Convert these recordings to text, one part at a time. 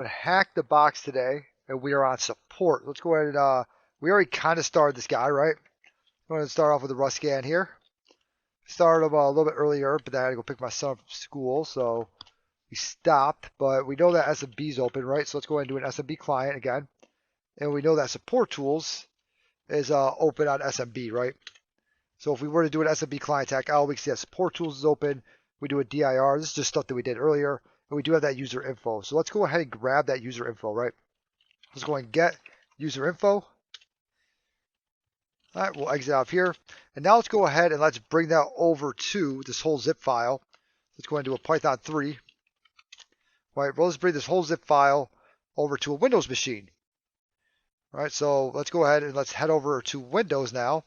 hack the box today, and we are on support. Let's go ahead and we already kind of started this guy, right? I'm going to start off with a Rust scan here. Started him a little bit earlier, but then I had to go pick my son up from school, so we stopped. But we know that SMB is open, right? So let's go ahead and do an SMB client again, and we know that support tools is open on SMB, right? So if we were to do an SMB client attack, we can see that support tools is open. We do a DIR. This is just stuff that we did earlier. And we do have that user info. So let's go ahead and grab that user info, right? Let's go ahead and get user info. All right, we'll exit out of here. And now let's go ahead and let's bring that over to this whole zip file. Let's go ahead and do a Python 3. All right, well, let's bring this whole zip file over to a Windows machine. All right, so let's go ahead and let's head over to Windows now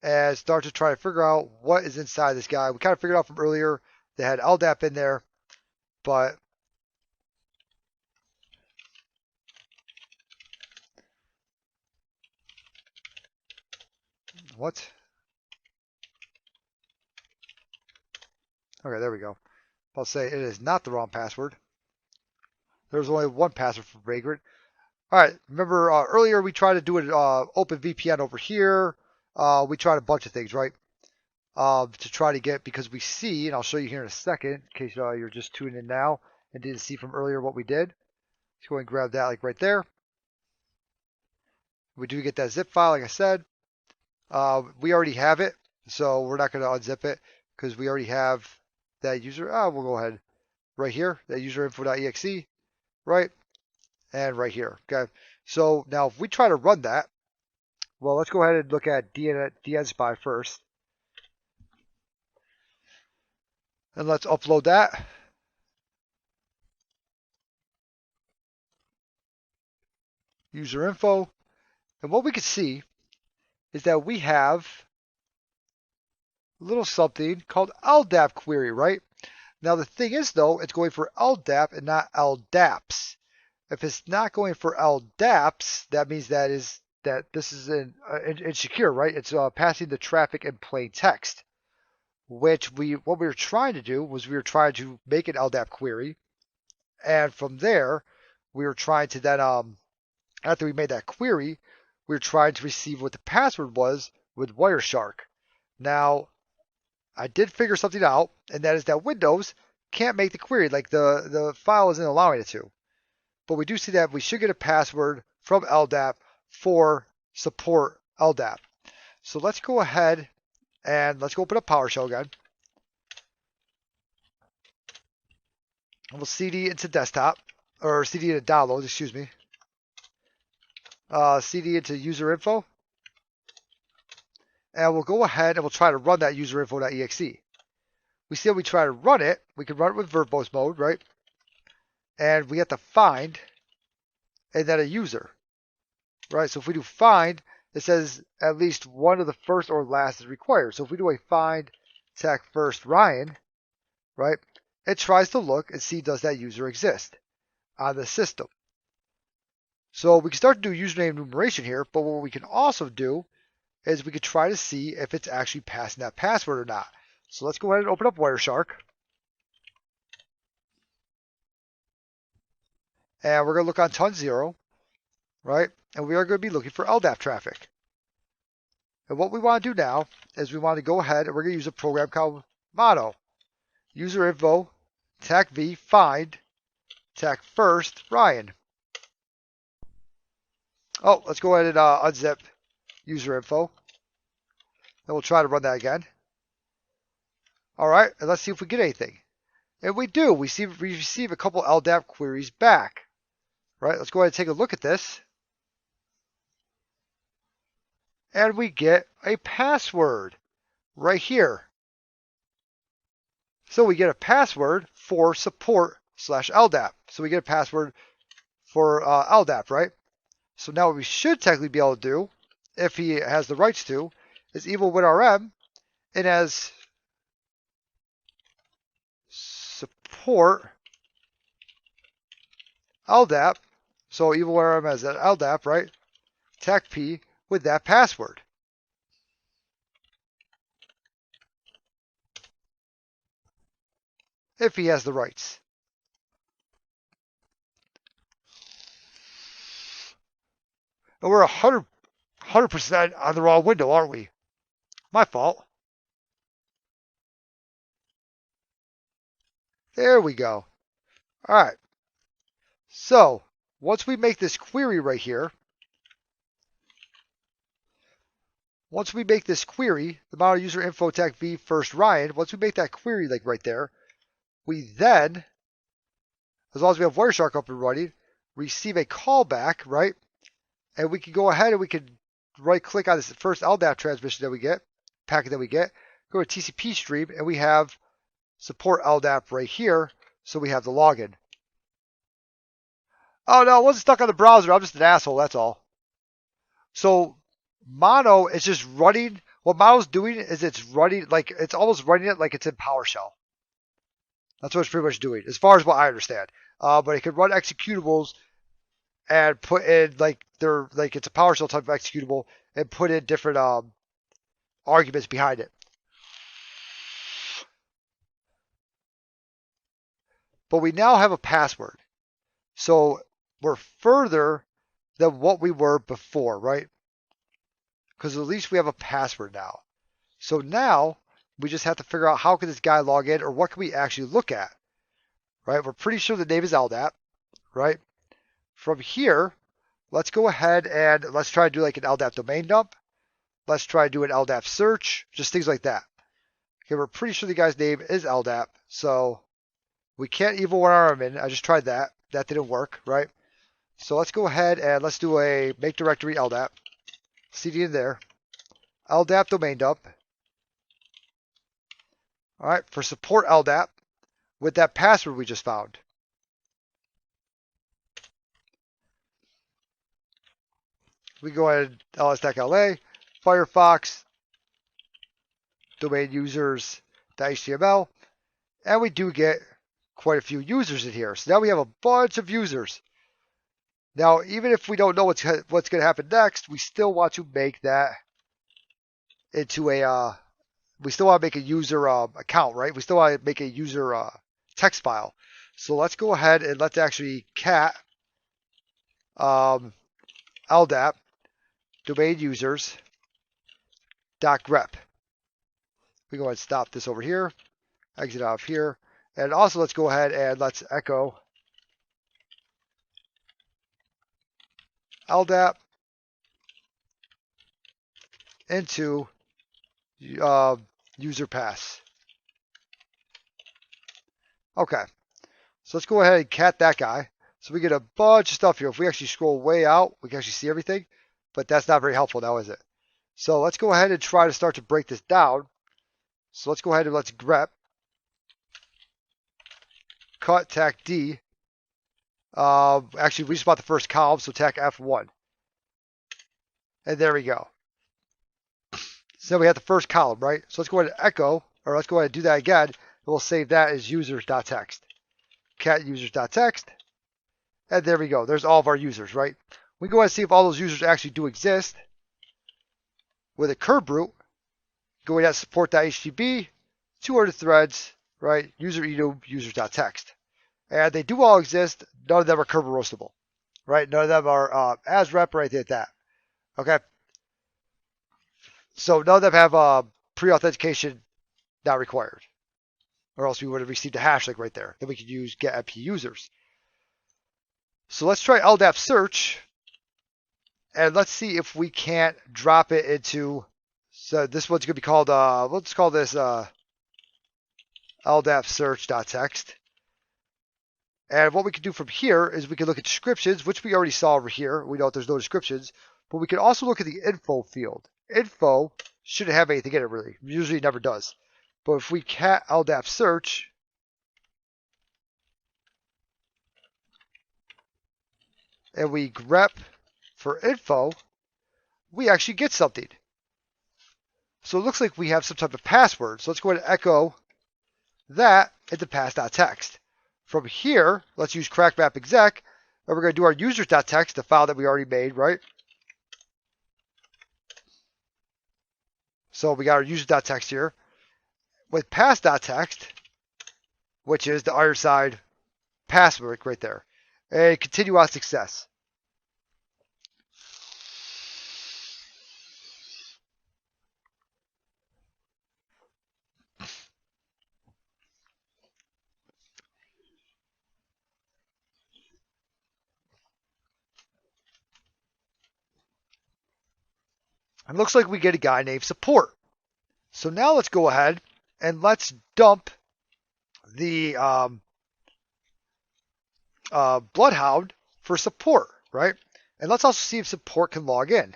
and start to try to figure out what is inside this guy. We kind of figured out from earlier they had LDAP in there, but what? Okay, there we go. I'll say it is not the wrong password. There's only one password for Vagrant. All right, remember earlier we tried to do an open VPN over here. We tried a bunch of things, right? To try to get, because we see, and I'll show you here in a second, in case you're just tuning in now and didn't see from earlier what we did. Let's go ahead and grab that like right there. We do get that zip file, like I said. We already have it, so we're not going to unzip it because we already have that user. We'll go ahead right here, that user info.exe, right? And right here, okay? So now if we try to run that, well, let's go ahead and look at DNSpy first. And let's upload that. User info. And what we can see is that we have a little something called LDAP query, right? Now the thing is though, it's going for LDAP and not LDAPs. If it's not going for LDAPs, that means that this is insecure, right? It's passing the traffic in plain text, which what we were trying to do was we were trying to make an LDAP query, and from there we were trying to then after we made that query, we were trying to receive what the password was with Wireshark. Now I did figure something out, and that is that Windows can't make the query, like the file isn't allowing it to. But we do see that we should get a password from LDAP for support LDAP. So let's go ahead and let's go open up PowerShell again. And we'll CD into desktop, or CD into downloads, excuse me. CD into user info. And we'll go ahead and we'll try to run that user info.exe. We see when we try to run it, we can run it with verbose mode, right? And we have to find and then a user, right? So if we do find, it says at least one of the first or last is required. So if we do a find tech first Ryan, right? It tries to look and see does that user exist on the system. So we can start to do username enumeration here, but what we can also do is we could try to see if it's actually passing that password or not. So let's go ahead and open up Wireshark. And we're going to look on ton 0, right? And we are going to be looking for LDAP traffic. And what we want to do now is we want to go ahead and we're going to use a program called Mono. User info, tac v, find, tac first, Ryan. Oh, let's go ahead and unzip user info. Then we'll try to run that again. All right, and let's see if we get anything. And we do. We receive a couple LDAP queries back. Right, let's go ahead and take a look at this. And we get a password right here. So we get a password for support/LDAP. So we get a password for LDAP, right? So now what we should technically be able to do, if he has the rights to, is evilwinrm and as support LDAP. So evilwinrm as an LDAP, right? Tac p with that password. If he has the rights. And we're 100% on the wrong window, aren't we? My fault. There we go. All right. So once we make this query right here, the model user info tag v first Ryan, once we make that query like right there, we then, as long as we have Wireshark up and running, receive a callback, right? And we can go ahead and we can right click on this first LDAP transmission that we get, packet that we get, go to TCP stream, and we have support LDAP right here. So we have the login. Oh no, it wasn't stuck on the browser. I'm just an asshole, that's all. So Mono is just running. What Mono's doing is it's running like it's almost running it like it's in PowerShell. That's what it's pretty much doing, as far as what I understand. But it can run executables and put in like it's a PowerShell type of executable and put in different arguments behind it. But we now have a password, so we're further than what we were before, right? Because at least we have a password now. So now we just have to figure out how can this guy log in, or what can we actually look at, right? We're pretty sure the name is LDAP, right? From here, let's go ahead and let's try to do like an LDAP domain dump. Let's try to do an LDAP search, just things like that. Okay, we're pretty sure the guy's name is LDAP, so we can't evil arm in. I just tried that. That didn't work, right? So let's go ahead and let's do a make directory LDAP. CD in there. LDAP domain dump. All right, for support LDAP with that password we just found. We go ahead and ls-la, Firefox, domain users.html, and we do get quite a few users in here. So now we have a bunch of users. Now, even if we don't know what's going to happen next, we still want to make that into a, we still want to make a user account, right? We still want to make a user text file. So let's go ahead and let's actually cat LDAP domain users .grep. We go ahead and stop this over here, exit out of here, and also let's go ahead and let's echo LDAP into user pass. Okay, so let's go ahead and cat that guy. So we get a bunch of stuff here. If we actually scroll way out, we can actually see everything, but that's not very helpful now, is it? So let's go ahead and try to start to break this down. So let's go ahead and let's grep cut tac D. Actually, we just bought the first column, so tac F1. And there we go. So we have the first column, right? So let's go ahead and echo, or let's go ahead and do that again. And we'll save that as users.txt. Cat users.txt. And there we go. There's all of our users, right? We can go ahead and see if all those users actually do exist. With a curb root, go ahead and support.htb, 200 threads, right? User enum, users.txt. And they do all exist. None of them are curb roastable, right? None of them are ASREP or anything like that. Okay. So none of them have pre-authentication not required, or else we would have received a hash like right there. Then we could use get MP users. So let's try LDAP search, and let's see if we can't drop it into. So this one's going to be called. Let's call this LDAP search.txt. And what we can do from here is we can look at descriptions, which we already saw over here. We know that there's no descriptions, but we can also look at the info field. Info shouldn't have anything in it really. Usually it never does. But if we cat LDAP search, and we grep for info, we actually get something. So it looks like we have some type of password. So let's go ahead and echo that into pass.txt. From here, let's use crackmap exec, and we're going to do our users.txt, the file that we already made, right? So we got our users.txt here with pass.txt, which is the Ironside password right there. And continue on success. it looks like we get a guy named support. So now let's go ahead and let's dump the Bloodhound for support, right? And let's also see if support can log in.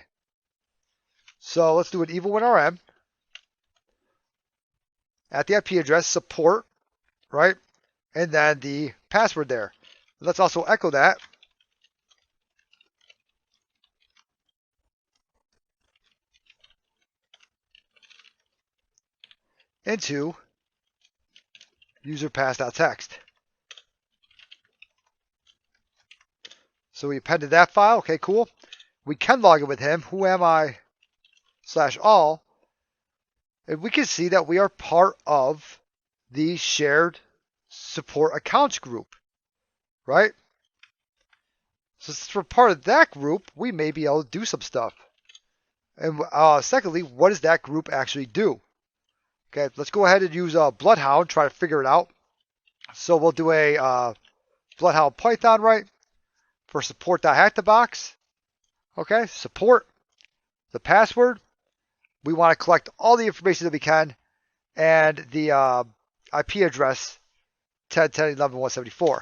So let's do an evil1rm at the IP address support, right? And then the password there. Let's also echo that. Into user pass.txt. So we appended that file. Okay, cool. We can log in with him. Who am I? /all. And we can see that we are part of the shared support accounts group, right? So since we're part of that group, we may be able to do some stuff. And secondly, what does that group actually do? Okay, let's go ahead and use Bloodhound, try to figure it out. So we'll do a Bloodhound Python, right? For support.hackthebox. Okay, support, the password. We want to collect all the information that we can, and the IP address 10.10.11.174.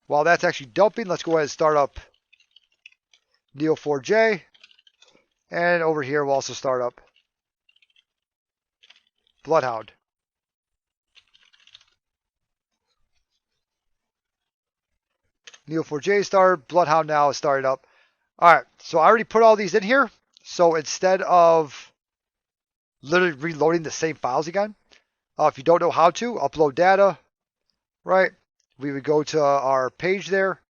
While that's actually dumping, let's go ahead and start up Neo4j. And over here, we'll also start up Bloodhound. Neo4j started. Bloodhound now is started up. All right, so I already put all these in here. So instead of literally reloading the same files again, if you don't know how to, upload data, right? We would go to our page there,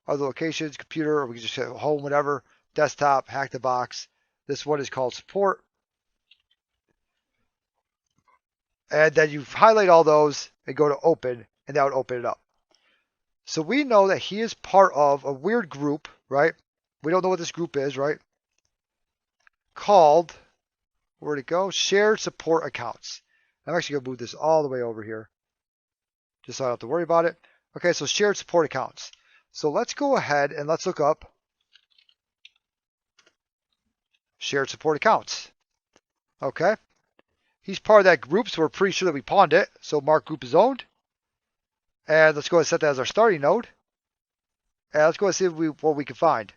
other locations, computer, or we can just hit home, whatever, desktop, hack the box. This one is called support. And then you highlight all those and go to open, and that would open it up. So we know that he is part of a weird group, right? We don't know what this group is, right? Called, where'd it go? Shared support accounts. I'm actually going to move this all the way over here, just so I don't have to worry about it. Okay, so shared support accounts. So let's go ahead and let's look up shared support accounts. Okay. He's part of that group, so we're pretty sure that we pawned it. So mark group is owned. And let's go ahead and set that as our starting node. And let's go ahead and see what we can find.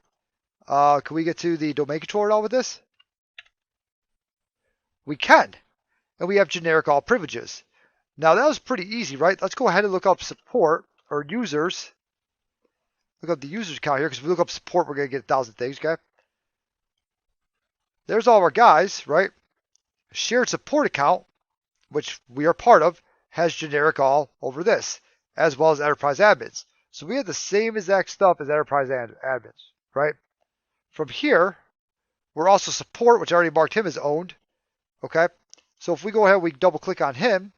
Can we get to the domain controller at all with this? We can. And we have generic all privileges. Now that was pretty easy, right? Let's go ahead and look up support or users. Look up the users account here, because if we look up support, we're going to get 1,000 things, okay? There's all of our guys, right? Shared support account, which we are part of, has generic all over this, as well as enterprise admins. So we have the same exact stuff as enterprise admins, right? From here, we're also support, which I already marked him as owned, okay? So if we go ahead, we double click on him,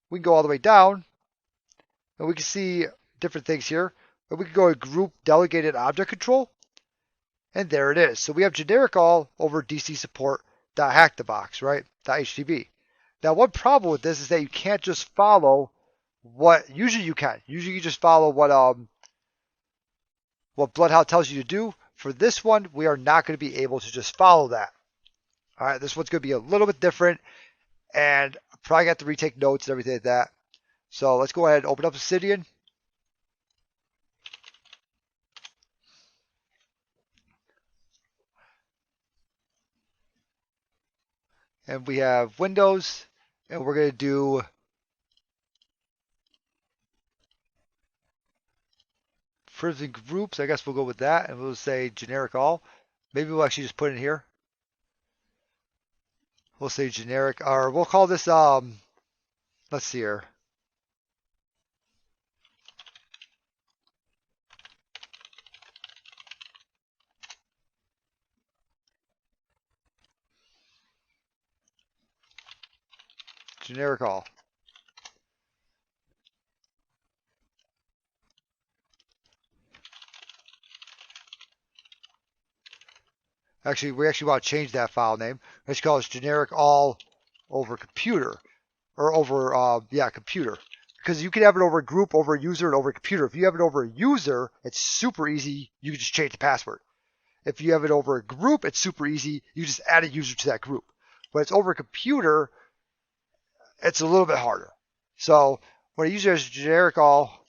we can go all the way down, and we can see different things here. And we can go to group delegated object control, and there it is. So we have generic all over DC support.hackthebox, right? .htb. Now, one problem with this is that you can't just follow what, usually you can. Usually you just follow what Bloodhound tells you to do. For this one, we are not going to be able to just follow that. All right, this one's going to be a little bit different, and I'm probably going to have to retake notes and everything like that. So let's go ahead and open up Obsidian. And we have Windows, and we're going to do frozen groups. I guess we'll go with that, and we'll say generic all. Maybe we'll actually just put it in here. We'll say generic, or we'll call this, let's see here. Generic all. Actually, we actually want to change that file name. Let's call it generic all over computer, or over, computer. because you can have it over a group, over a user, and over a computer. If you have it over a user, it's super easy. You can just change the password. If you have it over a group, it's super easy. You just add a user to that group. But it's over a computer, it's a little bit harder. So when a user has generic all,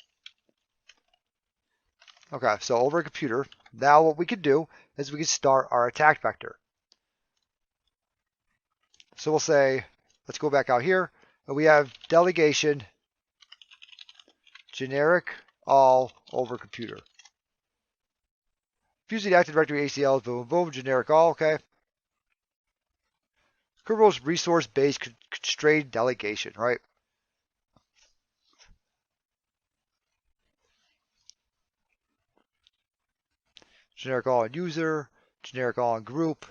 okay, so over a computer, now what we can do is we can start our attack vector. So we'll say, let's go back out here, and we have delegation generic all over computer. Using the Active Directory ACL, boom, boom, generic all, okay. Kerberos resource-based constrained delegation, right? Generic all on user, generic all on group,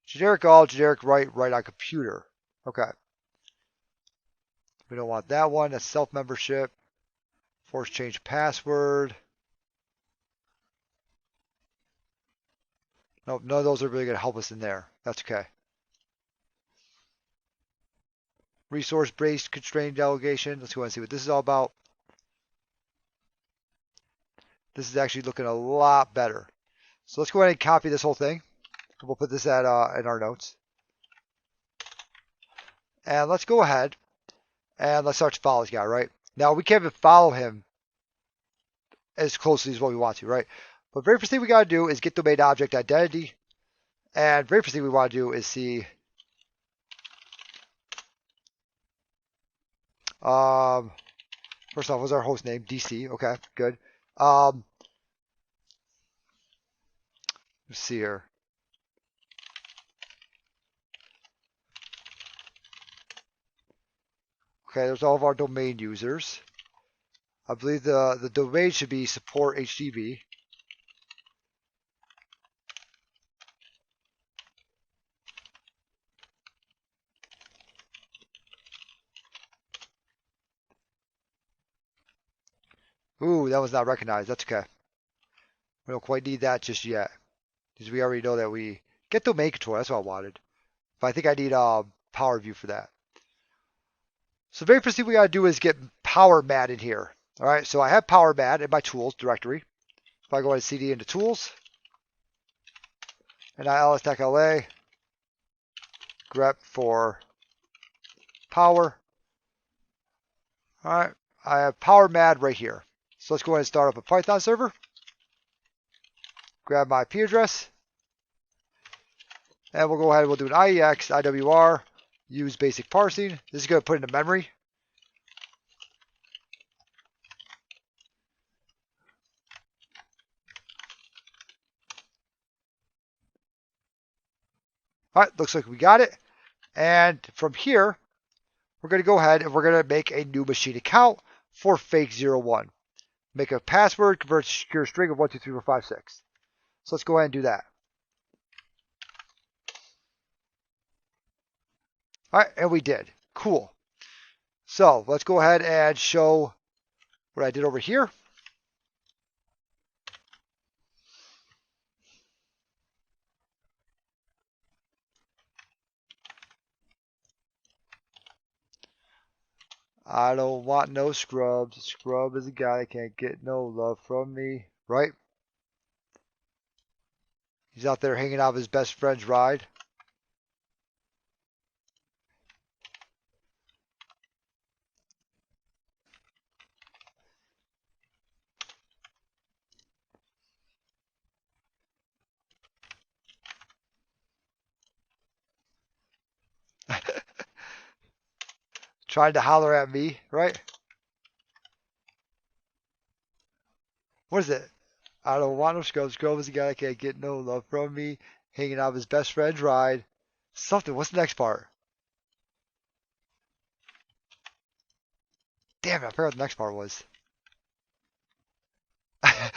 generic all, generic write on computer. Okay. We don't want that one. That's self-membership. Force change password. Nope, none of those are really going to help us in there. That's okay. Resource-based constrained delegation. Let's go ahead and see what this is all about. This is actually looking a lot better. So let's go ahead and copy this whole thing. We'll put this at in our notes. And let's go ahead and let's start to follow this guy, right? Now we can't even follow him as closely as what we want to, right? But very first thing we got to do is get domain object identity. And very first thing we want to do is see first off, what's our host name? DC. Okay, good. Let's see here. Okay, there's all of our domain users. I believe the domain should be support HTB. Ooh, that was not recognized. That's okay. We don't quite need that just yet, because we already know that we get domain control. That's what I wanted. But I think I need power view for that. So very first thing we got to do is get power mat in here. All right, so I have power mat in my tools directory. If I go ahead and CD into tools, and I ls-la grep for power. All right, I have power mat right here. So let's go ahead and start up a Python server. Grab my IP address. And we'll go ahead and we'll do an IEX, IWR, use basic parsing. This is going to put into memory. All right, looks like we got it. And from here, we're going to go ahead and we're going to make a new machine account for fake01. Make a password, convert to secure string of 123456. So let's go ahead and do that. All right, and we did. Cool. So let's go ahead and show what I did over here. I don't want no scrubs. Scrub is a guy that can't get no love from me, right? He's out there hanging out of his best friend's ride. Trying to holler at me, right? What is it? I don't want no scrubs. Scrub is a guy that can't get no love from me. Hanging out of his best friend's ride. Something. What's the next part? Damn it, I forgot what the next part was. I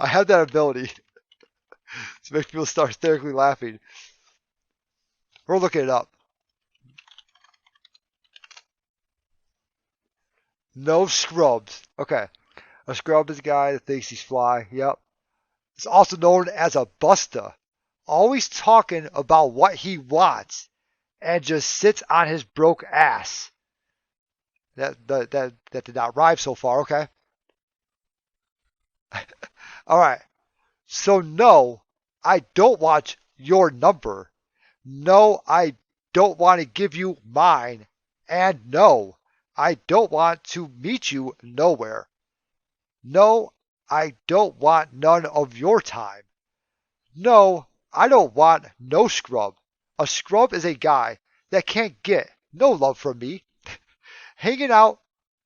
have that ability to make people start hysterically laughing. We're looking it up. No scrubs. Okay. A scrub is a guy that thinks he's fly. Yep. It's also known as a busta. Always talking about what he wants and just sits on his broke ass. That did not rhyme so far. Okay. All right. So no, I don't want your number. No, I don't want to give you mine. And no, I don't want to meet you nowhere. No, I don't want none of your time. No, I don't want no scrub. A scrub is a guy that can't get no love from me, hanging out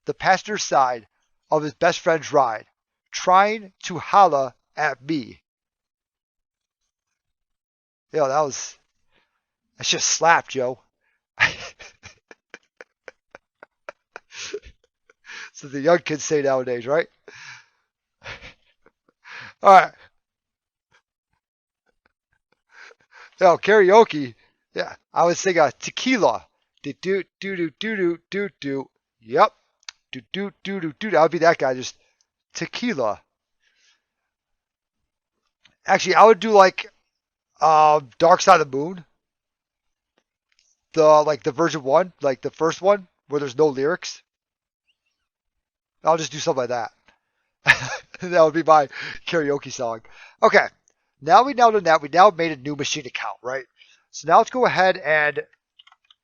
the passenger side of his best friend's ride, trying to holla at me. Yo, that's just slapped, Joe. So the young kids say nowadays, right? All right. Yo, karaoke. Yeah, I would sing a tequila. Do do do do do do do do. Yep. Do do do do do. I would be that guy. Just tequila. Actually, I would do like Dark Side of the Moon, the version one, like the first one where there's no lyrics. I'll just do something like that. That would be my karaoke song. Okay, now we now done that. We now made a new machine account, right? So now let's go ahead and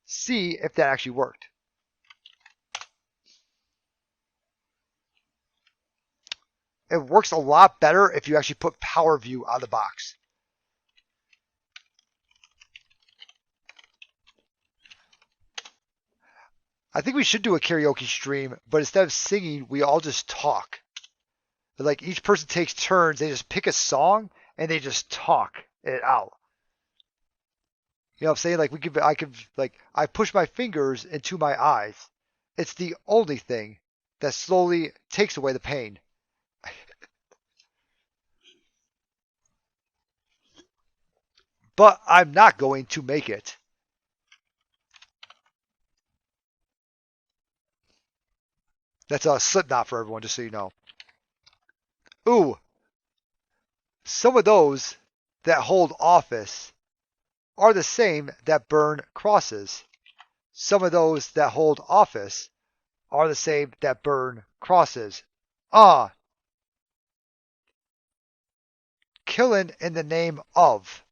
see if that actually worked. It works a lot better if you actually put Power View on the box. I think we should do a karaoke stream, but instead of singing, we all just talk. Like each person takes turns, they just pick a song and they just talk it out. You know what I'm saying? Like I push my fingers into my eyes. It's the only thing that slowly takes away the pain. But I'm not going to make it. That's a Slipknot for everyone, just so you know. Ooh, some of those that hold office are the same that burn crosses. Some of those that hold office are the same that burn crosses. Ah, killing in the name of.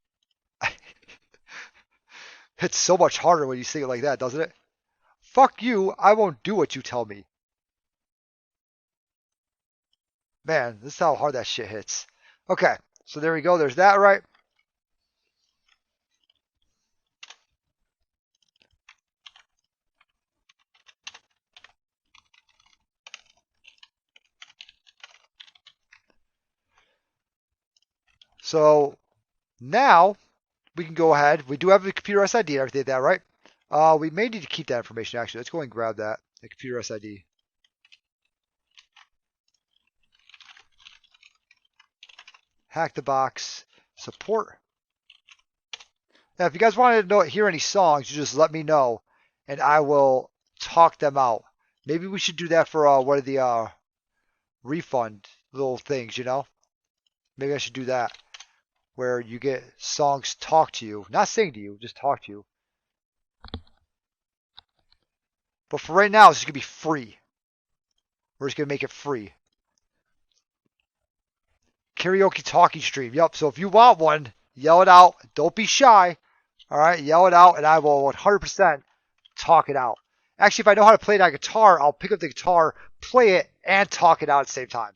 It's so much harder when you say it like that, doesn't it? Fuck you, I won't do what you tell me. Man, this is how hard that shit hits. Okay, so there we go. There's that, right? So now we can go ahead. We do have the computer SID and everything like that, right? We may need to keep that information, actually. Let's go and grab that, the computer SID. Hack the box, support. Now, if you guys wanted to hear any songs, you just let me know, and I will talk them out. Maybe we should do that for one of the refund little things, you know? Maybe I should do that, where you get songs talk to you. Not sing to you, just talk to you. But for right now, it's just going to be free. We're just going to make it free. Karaoke talking stream. Yep, so if you want one, yell it out. Don't be shy. All right, yell it out, and I will 100% talk it out. Actually, if I know how to play that guitar, I'll pick up the guitar, play it, and talk it out at the same time.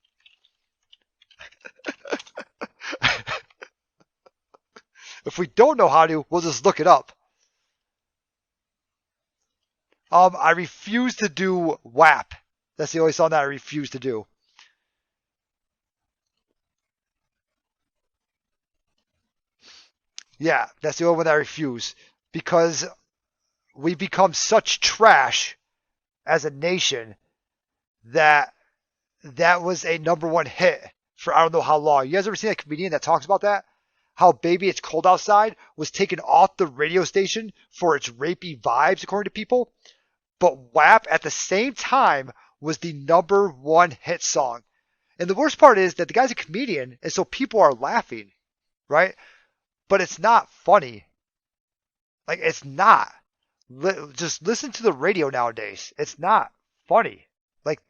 If we don't know how to, we'll just look it up. I refuse to do WAP. That's the only song that I refuse to do. Yeah, that's the only one that I refuse. Because we become such trash as a nation that that was a number one hit for I don't know how long. You guys ever seen that comedian that talks about that? How Baby It's Cold Outside was taken off the radio station for its rapey vibes, according to people. But WAP at the same time was the number one hit song. And the worst part is that the guy's a comedian, and so people are laughing, right? But it's not funny. Like, it's not. Just listen to the radio nowadays. It's not funny. Like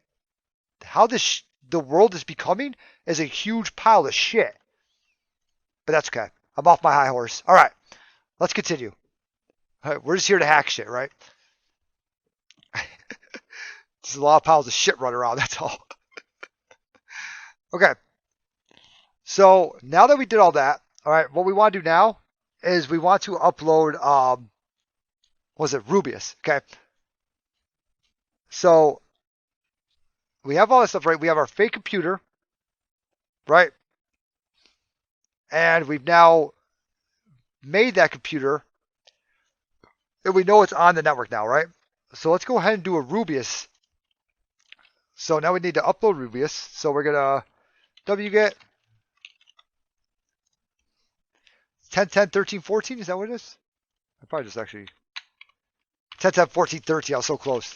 how the world is becoming is a huge pile of shit. But that's okay. I'm off my high horse. All right, let's continue. All right, we're just here to hack shit, right? There's a lot of piles of shit running around. That's all. Okay. So now that we did all that, all right, what we want to do now is we want to upload, what was it, Rubius, okay? So we have all this stuff, right? We have our fake computer, right? And we've now made that computer, and we know it's on the network now, right? So let's go ahead and do a Rubius. So now we need to upload Rubius. So we're going to wget 10.10.13.14. Is that what it is? I probably just actually 10.10.14.13. I was so close.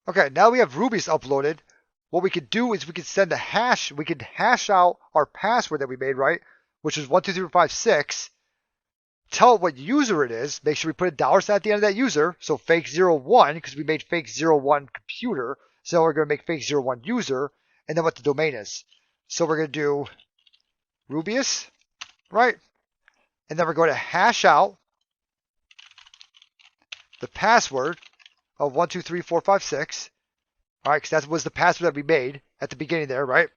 Okay, now we have Rubius uploaded. What we could do is we could send a hash. We could hash out our password that we made, right? Which is 12356. Tell it what user it is. Make sure we put a dollar sign at the end of that user. So fake 01, because we made fake 01 computer. So we're going to make fake 01 user. And then what the domain is. So we're going to do Rubius, right? And then we're going to hash out the password of 123456. All right, because that was the password that we made at the beginning there, right?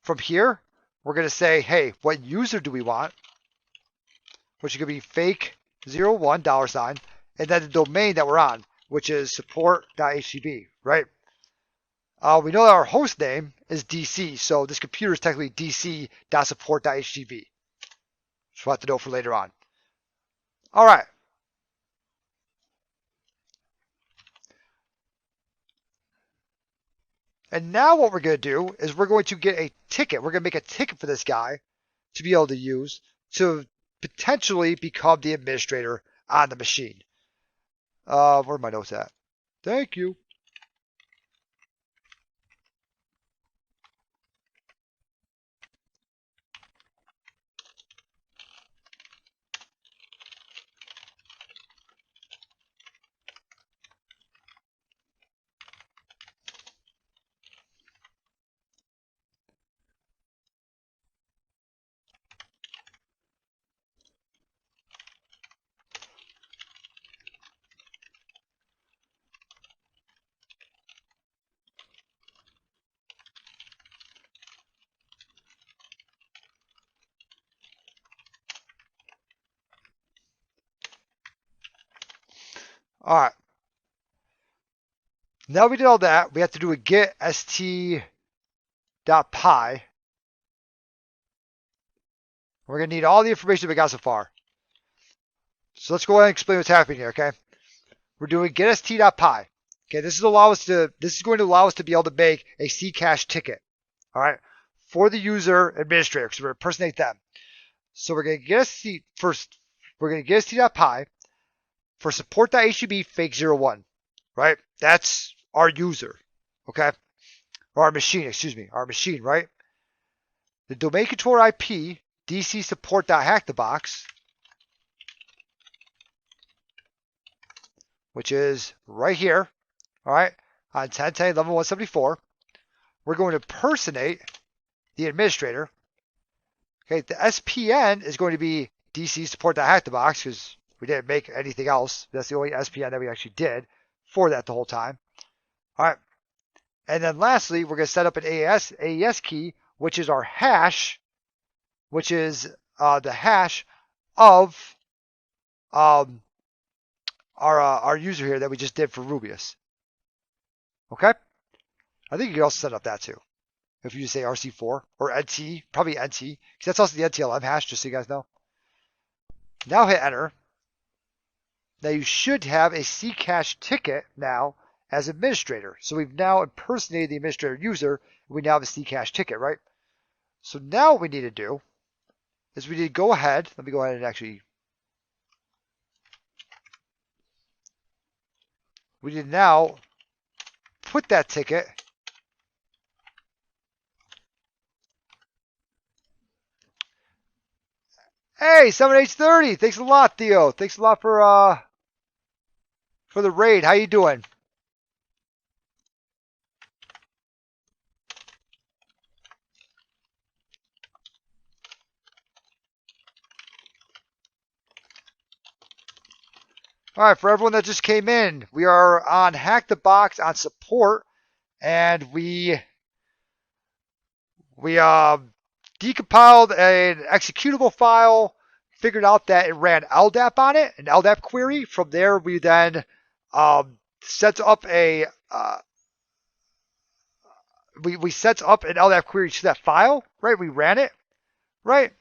From here, we're going to say, hey, what user do we want? Which is going to be fake 01 dollar sign, and then the domain that we're on, which is support.htb, right? We know that our host name is DC, so this computer is technically dc.support.htb. So we'll have to know for later on. All right. And now what we're going to do is we're going to get a ticket. We're going to make a ticket for this guy to be able to use to potentially become the administrator on the machine. Where are my notes at? Thank you. All right. Now we did all that, we have to do a get st.py. We're going to need all the information we got so far. So let's go ahead and explain what's happening here, okay? We're doing get st.py. Okay, this is going to allow us to be able to make a Ccache ticket. All right, for the user administrator, because we're going to impersonate them. So we're going to get st first. We're going to get st.py for support.htb fake 01. Right? That's our user. Okay? Or our machine, excuse me. Our machine, right? The domain controller IP, DC support.hackthebox, which is right here, all right, on 10.10.11.174. We're going to impersonate the administrator. Okay, the SPN is going to be DC support.hackthebox because we didn't make anything else. That's the only SPN that we actually did for that the whole time. All right. And then lastly, we're going to set up an AES key, which is our hash, which is the hash of our user here that we just did for Rubius. Okay? I think you can also set up that too. If you say RC4 or NT, probably NT, because that's also the NTLM hash, just so you guys know. Now hit enter. Now you should have a Ccache ticket now as administrator. So we've now impersonated the administrator user. We now have a Ccache ticket, right? So now what we need to do is we need to go ahead. Let me go ahead and actually. We need to now put that ticket Hey, 7H30. Thanks a lot, Theo. Thanks a lot for the raid. How you doing? All right, for everyone that just came in, we are on Hack the Box on support, and we decompiled an executable file, figured out that it ran LDAP on it, an LDAP query. From there, we then set up a we set up an LDAP query to that file, right? We ran it, right?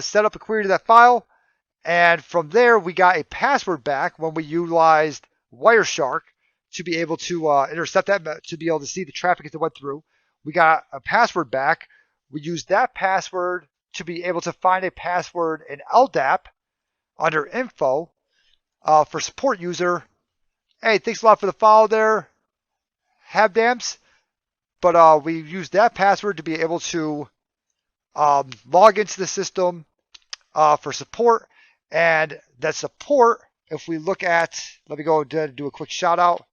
Set up a query to that file, and from there we got a password back when we utilized Wireshark to be able to intercept that, to be able to see the traffic as it went through. We got a password back. We used that password to be able to find a password in LDAP under info for support user. Hey, thanks a lot for the follow there, Habdams. But we used that password to be able to log into the system for support. And that support, if we look at, let me go do a quick shout out.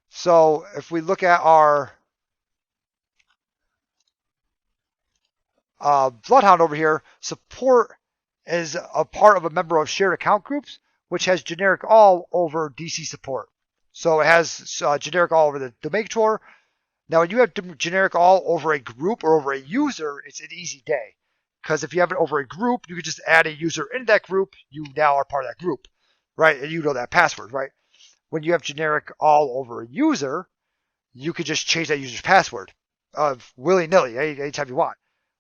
So if we look at our Bloodhound over here, support is a part of a member of shared account groups, which has generic all over DC support. So it has generic all over the domain controller. Now, when you have generic all over a group or over a user, it's an easy day. Because if you have it over a group, you can just add a user into that group. You now are part of that group, right? And you know that password, right? When you have generic all over a user, you could just change that user's password willy-nilly anytime you want.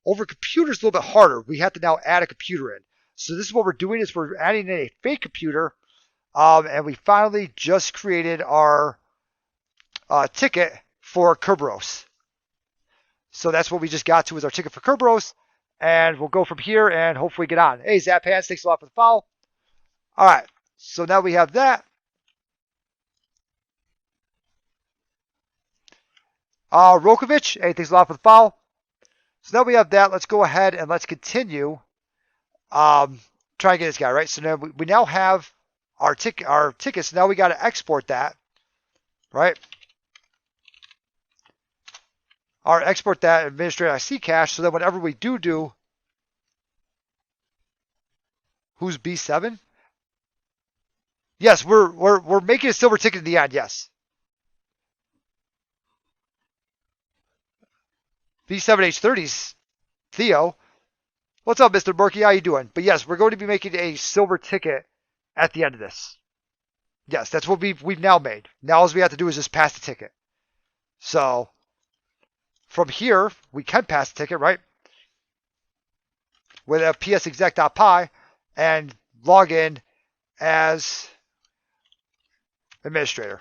Over computers, a little bit harder. We have to now add a computer in. So this is what we're doing is we're adding in a fake computer, and we finally just created our ticket for Kerberos. So that's what we just got to is our ticket for Kerberos, and we'll go from here and hopefully get on. Hey, Zaphans, thanks a lot for the follow. All right, so now we have that. Rokovich, hey, thanks a lot for the follow. So now we have that. Let's go ahead and let's continue. Try and get this guy, right? So now we now have our tickets. Now we got to export that, right? Or export that administrator IC cache so that whenever we do, who's B7? Yes, we're making a silver ticket in the end. Yes. B7H30's Theo. What's up, Mr. Murky? How you doing? But yes, we're going to be making a silver ticket at the end of this. Yes, that's what we've now made. Now all we have to do is just pass the ticket. So from here, we can pass the ticket, right? With a psexec.py and log in as administrator.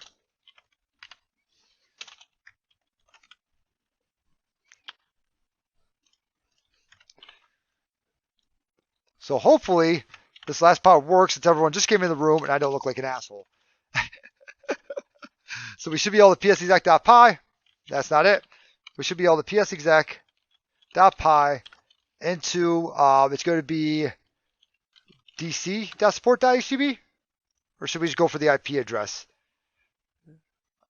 So hopefully this last part works since everyone just came in the room and I don't look like an asshole. So we should be able to psexec.py. That's not it. We should be able to psexec.py into, it's going to be dc.support.htb? Or should we just go for the IP address?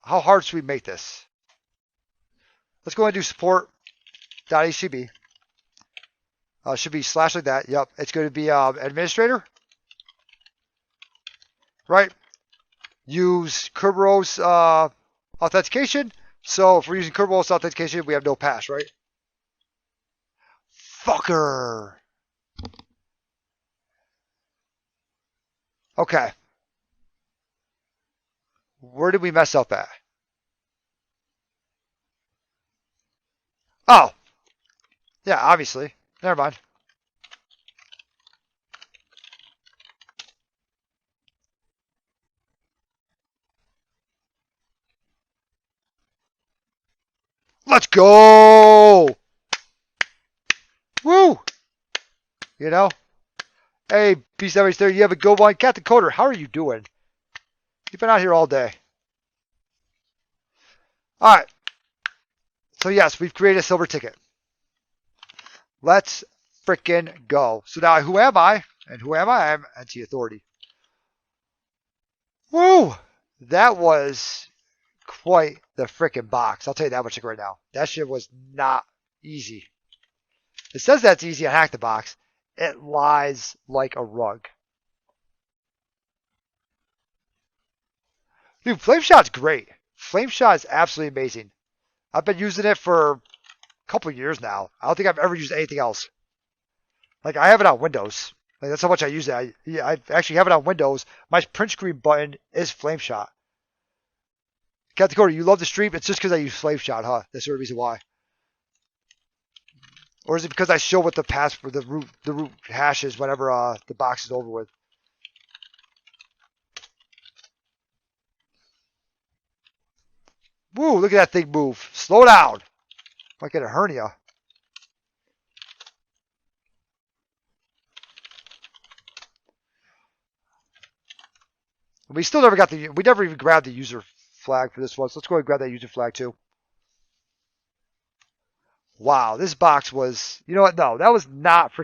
How hard should we make this? Let's go ahead and do support.htb. Should be slash like that. Yep. It's going to be administrator. Right. Use Kerberos authentication. So if we're using Kerberos authentication, we have no pass, right? Fucker. Okay. Where did we mess up at? Oh. Yeah, obviously. Never mind. Let's go! Woo! You know? Hey, B7H30, you have a good one. Captain Coder, how are you doing? You've been out here all day. All right. So yes, we've created a silver ticket. Let's frickin' go. So now who am I? And who am I? I'm NT Authority. Woo! That was quite the frickin' box. I'll tell you that much right now. That shit was not easy. It says that's easy on Hack the Box. It lies like a rug. Dude, Flame Shot's great. Flame Shot is absolutely amazing. I've been using it for a couple years now. I don't think I've ever used anything else. Like, I have it on Windows. Like, that's how much I use it. I actually have it on Windows. My print screen button is Flame Shot. Captain Cody, you love the stream? It's just because I use Flame Shot, huh? That's the reason why. Or is it because I show what the password, the root hash is whenever the box is over with? Woo, look at that thing move. Slow down. Might get a hernia. We still never got we never even grabbed the user flag for this one. So let's go ahead and grab that user flag too. Wow, this box was, you know what? No, that was not for